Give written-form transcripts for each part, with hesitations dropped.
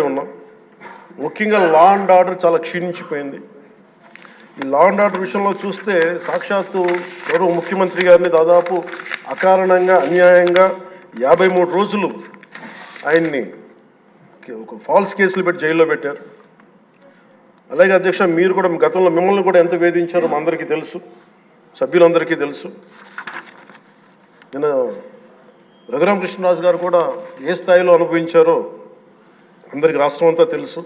ఉన్నాం. ముఖ్యంగా law and order చాలా క్షీణించిపోయింది. ఈ లా అండ్ ఆర్డర్ విషయంలో చూస్తే సాక్షాత్తు గౌరవ ముఖ్యమంత్రి గారిని దాదాపు అకారణంగా అన్యాయంగా 53 రోజులు ఆయన్ని ఒక ఫాల్స్ కేసులు పెట్టి జైల్లో పెట్టారు. అలాగే అధ్యక్ష, మీరు కూడా గతంలో మిమ్మల్ని కూడా ఎంత వేధించారో మా అందరికీ తెలుసు, సభ్యులందరికీ తెలుసు. నిన్న రఘురామకృష్ణరాజు గారు కూడా ఏ స్థాయిలో అనుభవించారో అందరికి రాష్ట్రం అంతా తెలుసు.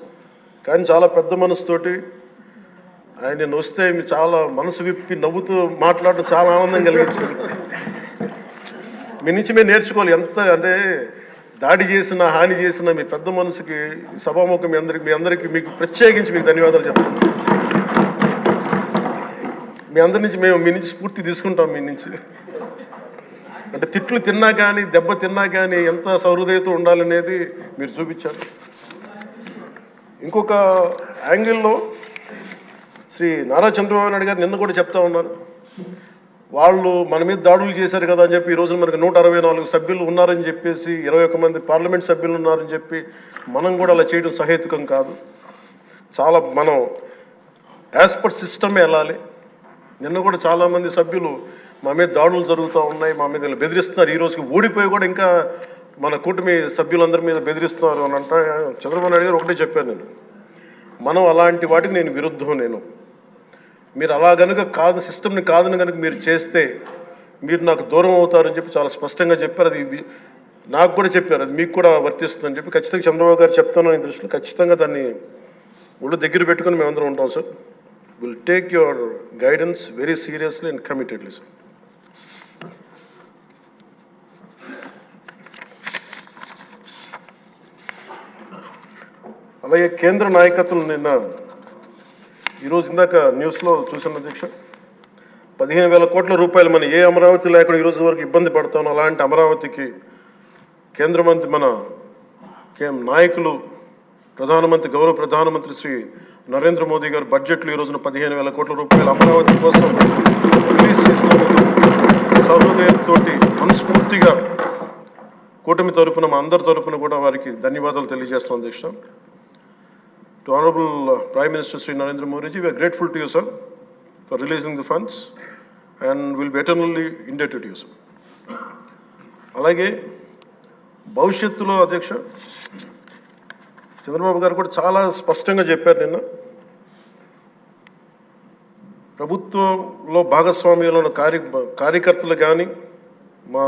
కానీ చాలా పెద్ద మనసుతోటి ఆయన వస్తే చాలా మనసు విప్పి నవ్వుతూ మాట్లాడడం చాలా ఆనందం కలిగించింది. మీ నుంచి మేము నేర్చుకోవాలి. ఎంత అంటే దాడి చేసిన హాని చేసిన మీ పెద్ద మనసుకి సభాముఖం మీ అందరికీ మీకు ప్రత్యేకించి మీకు ధన్యవాదాలు చెప్తాను. మీ అందరి నుంచి మీ నుంచి స్ఫూర్తి తీసుకుంటాం. మీ నుంచి అంటే తిట్లు తిన్నా కానీ దెబ్బ తిన్నా కానీ ఎంత సౌహృదయతో ఉండాలనేది మీరు చూపించారు. ఇంకొక యాంగిల్లో శ్రీ నారా చంద్రబాబు నాయుడు గారు నిన్న కూడా చెప్తా ఉన్నారు, వాళ్ళు మన మీద దాడులు చేశారు కదా అని చెప్పి ఈరోజు మనకు 164 సభ్యులు ఉన్నారని చెప్పేసి 21 మంది పార్లమెంట్ సభ్యులు ఉన్నారని చెప్పి మనం కూడా అలా చేయడం సహేతుకం కాదు. చాలా మనం యాజ్ పర్ సిస్టమే వెళ్ళాలి. నిన్న కూడా చాలామంది సభ్యులు మా మీద దాడులు జరుగుతూ ఉన్నాయి, మా మీద బెదిరిస్తున్నారు, ఈ రోజుకి ఓడిపోయి కూడా ఇంకా మన కూటమి సభ్యులందరి మీద బెదిరిస్తున్నారు అని అంటే చంద్రబాబు నాయుడు గారు ఒకటే చెప్పాను, మనం అలాంటి వాటికి నేను విరుద్ధం. మీరు అలా కనుక కాదు, సిస్టమ్ని కాదని కనుక మీరు చేస్తే మీరు నాకు దూరం అవుతారని చెప్పి చాలా స్పష్టంగా చెప్పారు. అది నాకు కూడా చెప్పారు, అది మీకు కూడా వర్తిస్తుందని చెప్పి ఖచ్చితంగా చంద్రబాబు గారు చెప్తాను ఈ దృష్టిలో ఖచ్చితంగా దాన్ని ఒళ్ళు దగ్గర పెట్టుకుని మేమందరం ఉంటాం sir. Will take your guidance very seriously and committedly sir. అలాగే కేంద్ర నాయకత్వం నిన్న ఈరోజు ఇందాక న్యూస్లో చూసిన అధ్యక్ష, 15,000 కోట్ల రూపాయలు మన ఏ అమరావతి లేకుండా ఈరోజు వరకు ఇబ్బంది పడతాను, అలాంటి అమరావతికి కేంద్ర మంత్రి మన నాయకులు ప్రధానమంత్రి గౌరవ ప్రధానమంత్రి శ్రీ నరేంద్ర మోదీ గారు బడ్జెట్లో ఈ రోజున 15,000 కోట్ల రూపాయలు అమరావతి కోసం రిలీజ్ చేసినందుకు సహృదయంతో మనస్ఫూర్తిగా కూటమి తరపున మా అందరి తరపున కూడా వారికి ధన్యవాదాలు తెలియజేస్తున్నాం అధ్యక్ష. To Honorable Prime Minister Sri Narendra Modi ji, we are grateful to you, sir, for releasing the funds and will be eternally indebted to you, sir. అలాగే భవిష్యత్తులో అధ్యక్ష చంద్రబాబు గారు కూడా చాలా స్పష్టంగా చెప్పారు నిన్న, ప్రభుత్వంలో భాగస్వామ్యంలో ఉన్న కార్యకర్తలు కానీ మా